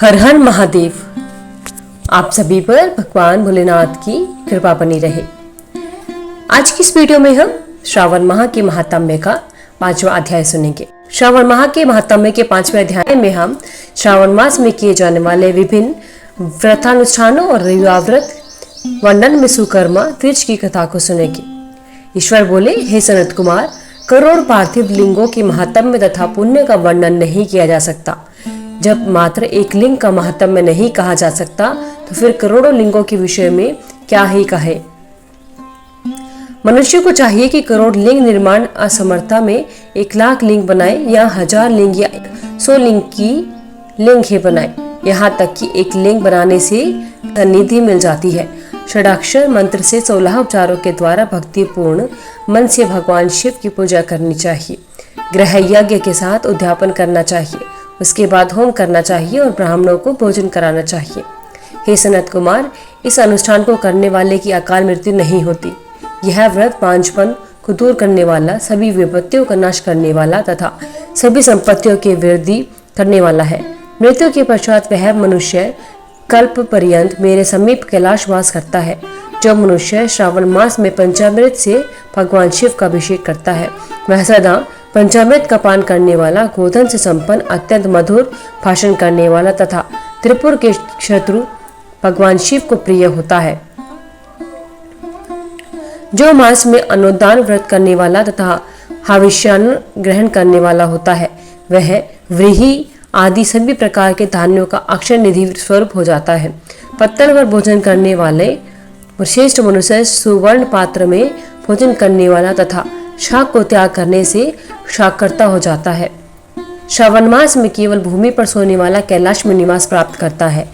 हर हर महादेव। आप सभी पर भगवान भोलेनाथ की कृपा बनी रहे। आज की इस वीडियो में हम श्रावण माह के महात्म्य का 5वां अध्याय सुनेंगे। श्रावण माह के महात्म्य के 5वें अध्याय में हम श्रावण मास में किए जाने वाले विभिन्न व्रतानुष्ठानों और रविवार वर्णन में सुकर्मा तीज की कथा को सुनेंगे। ईश्वर बोले, हे सनत कुमार, करोड़ पार्थिव लिंगों के महात्म्य तथा पुण्य का वर्णन नहीं किया जा सकता। जब मात्र एक लिंग का महात्म्य नहीं कहा जा सकता तो फिर करोड़ों लिंगों के विषय में क्या ही कहे। मनुष्य को चाहिए कि करोड़ लिंग निर्माण असमर्थता में 1,00,000 लिंग बनाए या 1000 लिंग या 100 लिंग की लिंग ही बनाए। यहाँ तक कि एक लिंग बनाने से सन्निधि मिल जाती है। षडाक्षर मंत्र से 16 उपचारों के द्वारा भक्तिपूर्ण मन से भगवान शिव की पूजा करनी चाहिए। ग्रह यज्ञ के साथ उद्यापन करना चाहिए। उसके बाद होम करना चाहिए और ब्राह्मणों को भोजन कराना चाहिए। हे सनत कुमार, इस अनुष्ठान को करने वाले की अकाल मृत्यु नहीं होती। यह व्रत पांचपन को दूर करने वाला, सभी विपत्तियों का नाश करने वाला तथा सभी संपत्तियों की वृद्धि करने वाला है। मृत्यु के पश्चात वह मनुष्य कल्प पर्यंत मेरे समीप कैलाशवास करता है। जो मनुष्य श्रावण मास में पंचामृत से भगवान शिव का अभिषेक करता है, वह सदा पंचामृत का पान करने वाला, गोधन से संपन्न, अत्यंत मधुर भाषण करने वाला तथा त्रिपुर के शत्रु भगवान शिव को प्रिय होता है। जो मास में अनुदान व्रत करने वाला तथा हविष्यान्न ग्रहण करने वाला होता है, वह व्रीहि आदि सभी प्रकार के धान्यों का अक्षय निधि स्वरूप हो जाता है। पत्तल पर भोजन करने वाले श्रेष्ठ मनुष्य सुवर्ण पात्र में भोजन करने वाला तथा शाक को त्याग करने से शाककर्ता हो जाता है। श्रावण मास में केवल भूमि पर सोने वाला कैलाश में निवास प्राप्त करता है।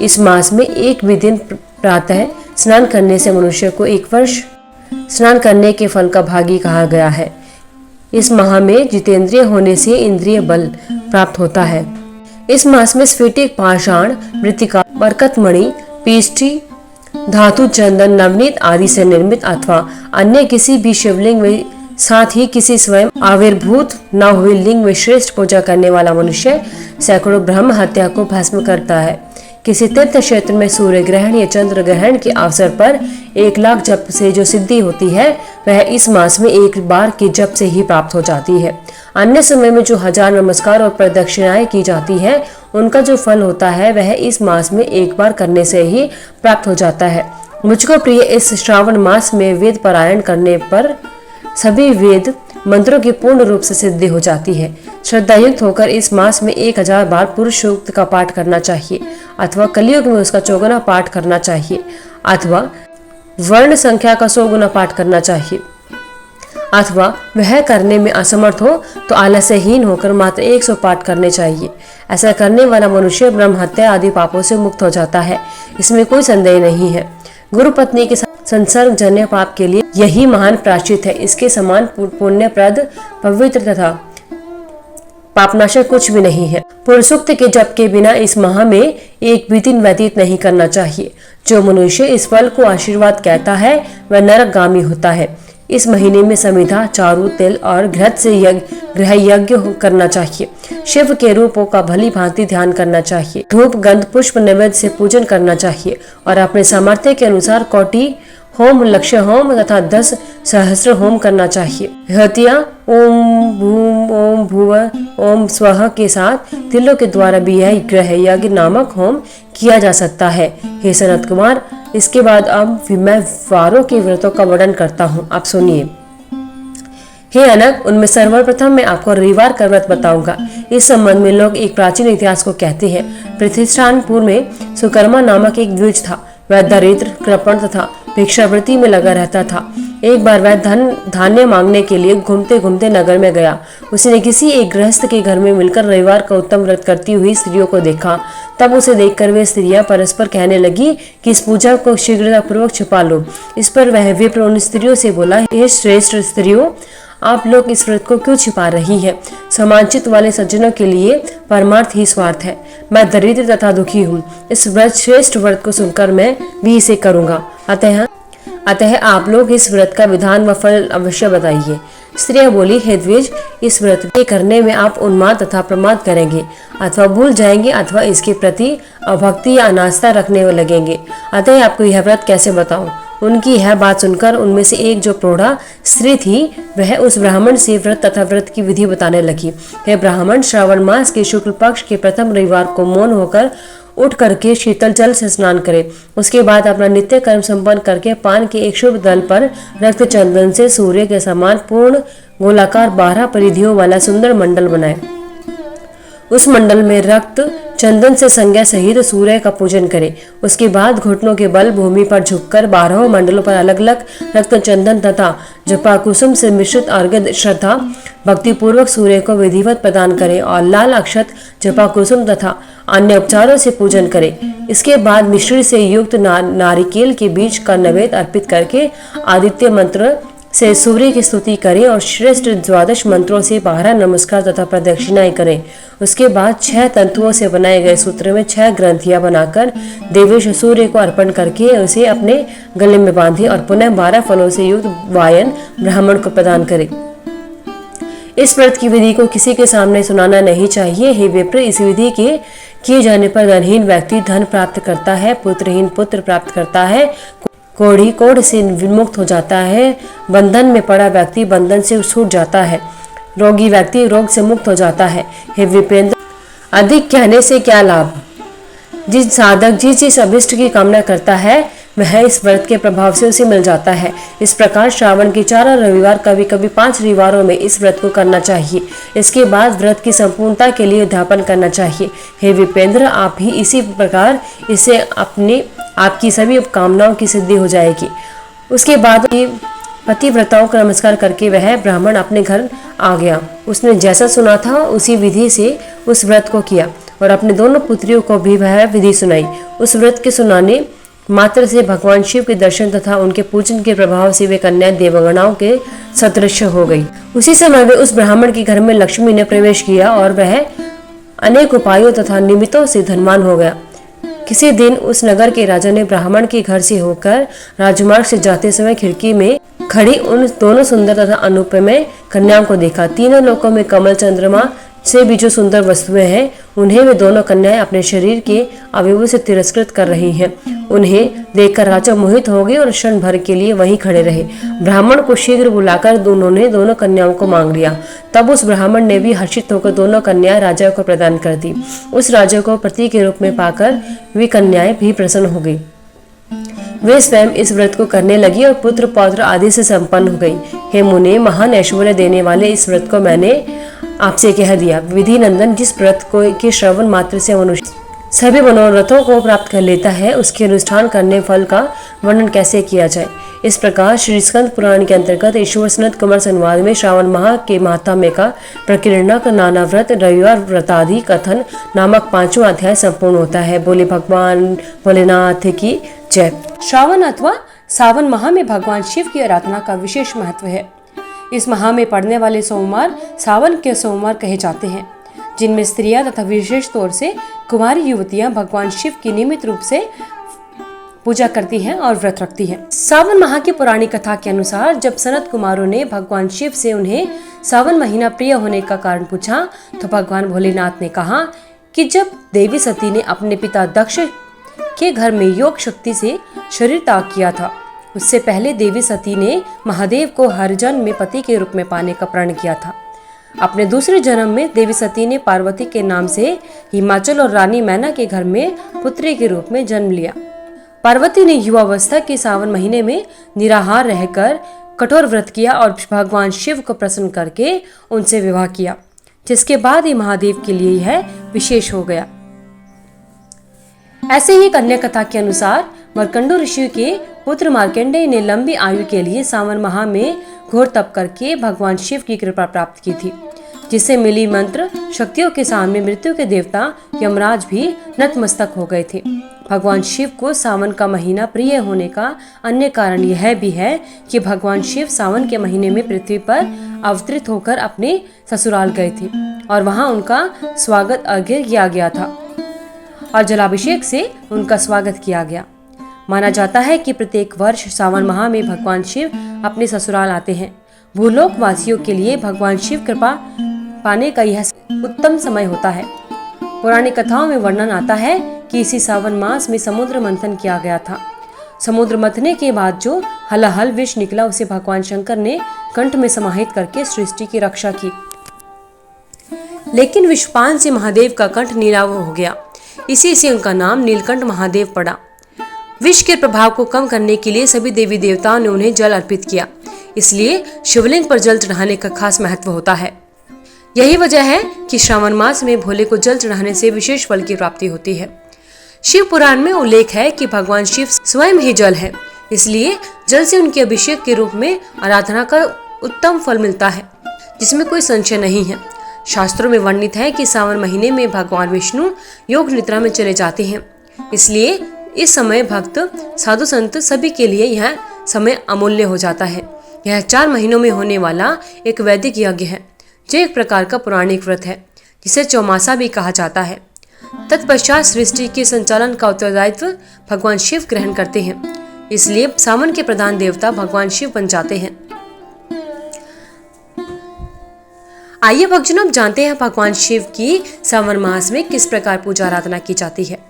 इस मास में एक भी दिन प्रातः स्नान करने से मनुष्य को 1 वर्ष स्नान करने के फल का भागी कहा गया है। इस माह में जितेंद्रिय होने से इंद्रिय बल प्राप्त होता है। इस मास में स्फटिक, पाषाण, मृत्तिका, बरकतमणि, पीष्ठी, धातु, चंदन, नवनीत आदि से निर्मित अथवा अन्य किसी भी शिवलिंग में, साथ ही किसी स्वयं आविर्भूत न हुए लिंग में श्रेष्ठ पूजा करने वाला मनुष्य सैकड़ों ब्रह्म हत्या को भस्म करता है। किसी तीर्थ क्षेत्र में सूर्य ग्रहण या चंद्र ग्रहण के अवसर पर 1,00,000 जप से जो सिद्धि होती है, वह इस मास में एक बार के जप से ही प्राप्त हो जाती है। अन्य समय में जो 1000 नमस्कार और प्रदक्षिणाएं की जाती हैं, उनका जो फल होता है वह इस मास में एक बार करने से ही प्राप्त हो जाता है। मुझको प्रिय इस श्रावण मास में वेद पारायण करने पर सभी वेद मंत्रों की पूर्ण रूप से सिद्धि हो जाती है। श्रद्धायुक्त होकर इस मास में 1000 बार पुरुष सूक्त का पाठ करना चाहिए अथवा कलियुग में उसका 4 गुना पाठ करना चाहिए अथवा वर्ण संख्या का 100 गुना पाठ करना चाहिए अथवा वह करने में असमर्थ हो तो आलस्यहीन होकर मात्र 100 पाठ करने चाहिए। ऐसा करने वाला मनुष्य ब्रह्म हत्या आदि पापों से मुक्त हो जाता है। इसमें कोई संदेह नहीं है। गुरु पत्नी के संसर्ग जन्य पाप के लिए यही महान प्रायश्चित है। इसके समान पुण्यप्रद, पवित्र तथा पापनाशक कुछ भी नहीं है। पुरुषोक्त के जप के बिना इस माह में एक भी दिन व्यतीत नहीं करना चाहिए। जो मनुष्य इस फल को आशीर्वाद कहता है, वह नरकगामी होता है। इस महीने में समिधा, चारू, तिल और घृत से गृह यज्ञ करना चाहिए। शिव के रूपों का भली भांति ध्यान करना चाहिए। धूप, गंध, पुष्प नैवेद्य से पूजन करना चाहिए और अपने सामर्थ्य के अनुसार कोटि होम, लक्ष्य होम तथा 10 सहस्त्र होम करना चाहिए। हत्या ओम भूम, ओम भुव, ओम स्वः के साथ तिलों के द्वारा भी यह ग्रह यज्ञ नामक होम किया जा सकता है। हे सनत कुमार, इसके बाद अब मैं वारों के व्रतों का वर्णन करता हूँ। आप सुनिए। हे अनक, उनमें सर्वप्रथम मैं आपको रविवार का व्रत बताऊंगा। इस संबंध में लोग एक प्राचीन इतिहास को कहते हैं। प्रतिष्ठानपुर में सुकर्मा नामक एक द्विज था। वह दरिद्र, कृपण तथा भिक्षावृत्ति में लगा रहता था। एक बार वह धान्य मांगने के लिए घूमते घूमते नगर में गया। उसने किसी एक गृहस्थ के घर में मिलकर रविवार का उत्तम व्रत करती हुई स्त्रियों को देखा। तब उसे देखकर वे स्त्रियां परस्पर कहने लगी कि इस पूजा को शीघ्रतापूर्वक छिपा लो। इस पर वह विप्र उन स्त्रियों से बोला, हे श्रेष्ठ स्त्रियों, आप लोग इस व्रत को क्यों छिपा रही हैं? समांचित वाले सज्जनों के लिए परमार्थ ही स्वार्थ है। मैं दरिद्र तथा दुखी हूँ। इस श्रेष्ठ व्रत को सुनकर मैं भी इसे करूँगा। अतः आप लोग इस व्रत का विधान व फल अवश्य बताइए। स्त्रियां बोली, हे द्विज, इस व्रत के करने में आप उन्माद तथा प्रमाद करेंगे अथवा भूल जाएंगे अथवा इसके प्रति अभक्ति या अनास्था रखने लगेंगे। अतः आपको यह व्रत कैसे बताऊं। उनकी यह बात सुनकर उनमें से एक जो प्रौढ़ा स्त्री थी वह उस ब्राह्मण से व्रत तथा व्रत की विधि बताने लगी। हे ब्राह्मण, श्रावण मास के शुक्ल पक्ष के प्रथम रविवार को मौन होकर उठ करके शीतल जल से स्नान करे। उसके बाद अपना नित्य कर्म संपन्न करके पान के एक शुभ दल पर रक्त चंदन से सूर्य के समान पूर्ण गोलाकार 12 परिधियों वाला सुंदर मंडल बनाए। उस मंडल में रक्त चंदन से संज्ञा सहित सूर्य का पूजन करे। उसके बाद घुटनों के बल भूमि पर झुककर 12 मंडलों पर अलग अलग रक्त चंदन तथा जपा कुसुम से मिश्रित अर्घ्य श्रद्धा भक्ति पूर्वक सूर्य को विधिवत प्रदान करे और लाल अक्षत जपा कुसुम तथा अन्य उपचारों से पूजन करे। इसके बाद मिश्री से युक्त नारिकेल के बीज का नैवेद्य अर्पित करके आदित्य मंत्र से सूर्य की स्तुति करें और श्रेष्ठ 12 मंत्रों से 12 नमस्कार तथा प्रदक्षिणाएं करें। उसके बाद 6 तंतुओं से बनाए गए सूत्र में 6 ग्रंथियां बनाकर देवेश सूर्य को अर्पण करके उसे अपने गले में बांधे और पुनः 12 फलों से युक्त वायन ब्राह्मण को प्रदान करें। इस व्रत की विधि को किसी के सामने सुनाना नहीं चाहिए। हे विप्र, इस विधि के किए जाने पर धनहीन व्यक्ति धन प्राप्त करता है, पुत्रहीन पुत्र प्राप्त करता है, कोढ़ी कोढ़ से विमुक्त हो जाता है, बंधन में पड़ा व्यक्ति बंधन से छूट जाता है, रोगी व्यक्ति रोग से मुक्त हो जाता है। हे विपेंद्र, अधिक कहने से क्या लाभ। जिस साधक जिस अभिष्ट की कामना करता है वह इस व्रत के प्रभाव से उसे मिल जाता है। इस प्रकार श्रावण के 4 रविवार, कभी कभी 5 रविवारों में इस व्रत को करना चाहिए। इसके बाद व्रत की संपूर्णता के लिए उद्यापन करना चाहिए। हे विपेंद्र, आप भी इसी प्रकार इसे आपकी सभी कामनाओं की सिद्धि हो जाएगी। उसके बाद पतिव्रताओं का नमस्कार करके वह ब्राह्मण अपने घर आ गया। उसने जैसा सुना था उसी विधि से उस व्रत को किया और अपने दोनों पुत्रियों को भी वह विधि सुनाई। उस व्रत के सुनाने मात्र से भगवान शिव के दर्शन तथा उनके पूजन के प्रभाव से वे कन्या देवगणाओं के सदृश हो गई। उसी समय वे उस ब्राह्मण के घर में लक्ष्मी ने प्रवेश किया और वह अनेक उपायों तथा निमित्तों से धनवान हो गया। किसी दिन उस नगर के राजा ने ब्राह्मण के घर से होकर राजमार्ग से जाते समय खिड़की में खड़ी उन दोनों सुंदर तथा अनुपमेय कन्याओं को देखा। तीनों लोकों में कमल चंद्रमा से भी जो सुंदर वस्तुएं हैं उन्हें वे दोनों कन्याएं अपने शरीर के अवयवों से तिरस्कृत कर रही हैं। उन्हें देखकर राजा मोहित हो गए और क्षण भर के लिए वहीं खड़े रहे। ब्राह्मण को शीघ्र बुलाकर उन्होंने दोनों कन्याओं को मांग लिया। तब उस ब्राह्मण ने भी हर्षित होकर दोनों कन्याएं राजा को प्रदान कर दी। उस राजा को पति के रूप में पाकर वे कन्याएं भी प्रसन्न हो गई। वे स्वयं इस व्रत को करने लगी और पुत्र पौत्र आदि से संपन्न हो गई। हे मुने, महान ऐश्वर्य देने वाले इस व्रत को मैंने आपसे कह दिया। विधि नंदन, जिस व्रत को के श्रवण मात्र से मनुष्य सभी मनोरथों को प्राप्त कर लेता है, उसके अनुष्ठान करने फल का वर्णन कैसे किया जाए। इस प्रकार श्री स्कंद पुराण के अंतर्गत ईश्वर सनत कुमार संवाद में श्रावण माह के महात्म्य का प्रकीर्णक, नाना व्रत, रविवार व्रतादि कथन नामक 5वां अध्याय संपूर्ण होता है। बोले भगवान भोलेनाथ की जय। श्रावण अथवा सावन माह में भगवान शिव की आराधना का विशेष महत्व है। इस माह में पड़ने वाले सोमवार सावन के सोमवार कहे जाते हैं, जिनमें स्त्रियां तथा विशेष तौर से कुमारी युवतियां भगवान शिव की नियमित रूप से पूजा करती हैं और व्रत रखती हैं। सावन माह की पुरानी कथा के अनुसार जब सनत कुमारों ने भगवान शिव से उन्हें सावन महीना प्रिय होने का कारण पूछा तो भगवान भोलेनाथ ने कहा कि जब देवी सती ने अपने पिता दक्ष के घर में योग शक्ति से शरीर त्याग किया था, उससे पहले देवी सती ने महादेव को हर जन्म में पति के रूप में पाने का प्रण किया था। अपने दूसरे जन्म में देवी सती ने पार्वती के नाम से हिमाचल और रानी मैना के घर में पुत्री के रूप में जन्म लिया। पार्वती ने युवावस्था के सावन महीने में निराहार रहकर कठोर व्रत किया और भगवान शिव को प्रसन्न करके उनसे विवाह किया, जिसके बाद ही महादेव के लिए यह विशेष हो गया। ऐसे ही कन्या कथा के अनुसार मार्कंडू ऋषि के पुत्र मार्कंडेय ने लंबी आयु के लिए सावन माह में घोर तप करके भगवान शिव की कृपा प्राप्त की थी, जिससे मिली मंत्र शक्तियों के सामने मृत्यु के देवता यमराज भी नतमस्तक हो गए थे। भगवान शिव को सावन का महीना प्रिय होने का अन्य कारण यह भी है कि भगवान शिव सावन के महीने में पृथ्वी पर अवतरित होकर अपने ससुराल गए थे और वहां उनका स्वागत अर्घ्य किया गया था और जलाभिषेक से उनका स्वागत किया गया। माना जाता है कि प्रत्येक वर्ष सावन माह में भगवान शिव अपने ससुराल आते हैं। भूलोक वासियों के लिए भगवान शिव कृपा पाने का यह उत्तम समय होता है। पौराणिक कथाओं में वर्णन आता है कि इसी सावन मास में समुद्र मंथन किया गया था। समुद्र मंथने के बाद जो हलाहल विष निकला उसे भगवान शंकर ने कंठ में समाहित करके सृष्टि की रक्षा की। लेकिन विषपान से महादेव का कंठ नीलाव हो गया, इसी से उनका नाम नीलकंठ महादेव पड़ा। विष के प्रभाव को कम करने के लिए सभी देवी देवताओं ने उन्हें जल अर्पित किया, इसलिए शिवलिंग पर जल चढ़ाने का खास महत्व होता है। यही वजह है कि श्रावण मास में भोले को जल चढ़ाने से विशेष फल की प्राप्ति होती है। शिव पुराण में उल्लेख है कि भगवान शिव स्वयं ही जल है, इसलिए जल से उनके अभिषेक के रूप में आराधना का उत्तम फल मिलता है, जिसमें कोई संशय नहीं है। शास्त्रों में वर्णित है कि सावन महीने में भगवान विष्णु योग निद्रा में चले जाते हैं, इसलिए इस समय भक्त साधु संत सभी के लिए यह समय अमूल्य हो जाता है। यह 4 महीनों में होने वाला एक वैदिक यज्ञ है, जो एक प्रकार का पौराणिक व्रत है, जिसे चौमासा भी कहा जाता है। तत्पश्चात सृष्टि के संचालन का उत्तरदायित्व भगवान शिव ग्रहण करते हैं, इसलिए सावन के प्रधान देवता भगवान शिव बन जाते हैं। आइए भक्तजनों, अब जानते हैं भगवान शिव की सावन मास में किस प्रकार पूजा आराधना की जाती है।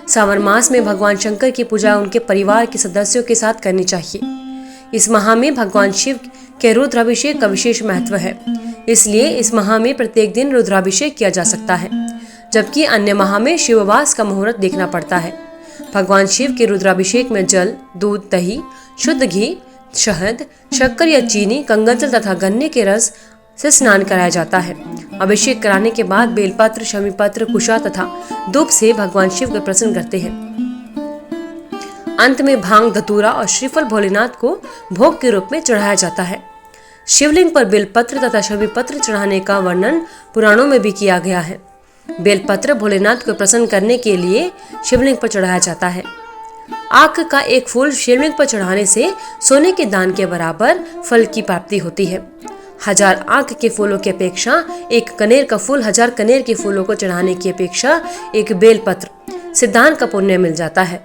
सावन मास में भगवान शंकर की पूजा उनके परिवार के सदस्यों के साथ करनी चाहिए। इस माह में भगवान शिव के रुद्राभिषेक का विशेष महत्व है, इसलिए इस माह में प्रत्येक दिन रुद्राभिषेक किया जा सकता है, जबकि अन्य माह में शिववास का मुहूर्त देखना पड़ता है। भगवान शिव के रुद्राभिषेक में जल, दूध, दही, शुद्ध घी, शहद, शक्कर या चीनी, गंगाजल तथा गन्ने के रस से स्नान कराया जाता है। अभिषेक कराने के बाद बेलपत्र, शमीपत्र, कुशा तथा धूप से भगवान शिव को प्रसन्न करते हैं। अंत में भांग, धतूरा और श्रीफल भोलेनाथ को भोग के रूप में चढ़ाया जाता है। शिवलिंग पर बेलपत्र तथा शमीपत्र चढ़ाने का वर्णन पुराणों में भी किया गया है। बेलपत्र भोलेनाथ को प्रसन्न करने के लिए शिवलिंग पर चढ़ाया जाता है। आक का एक फूल शिवलिंग पर चढ़ाने से सोने के दान के बराबर फल की प्राप्ति होती है। 1000 आक के फूलों की अपेक्षा एक कनेर का फूल 1000 कनेर के फूलों को चढ़ाने की अपेक्षा एक बेलपत्र से दान का पुण्य मिल जाता है।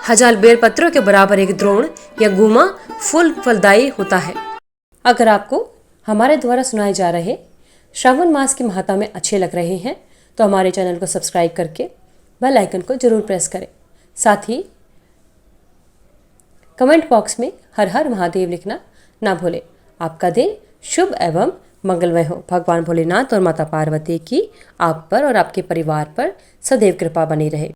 1000 बेलपत्रों के बराबर एक द्रोण या गुमा फूल फलदायी होता है। अगर आपको हमारे द्वारा सुनाए जा रहे श्रावण मास की महात्मा में अच्छे लग रहे हैं तो हमारे चैनल को सब्सक्राइब करके बेल आइकन को जरूर प्रेस करें। साथ ही कमेंट बॉक्स में हर हर महादेव लिखना ना भूलें। आपका दिन शुभ एवं मंगलमय हो। भगवान भोलेनाथ और माता पार्वती की आप पर और आपके परिवार पर सदैव कृपा बनी रहे।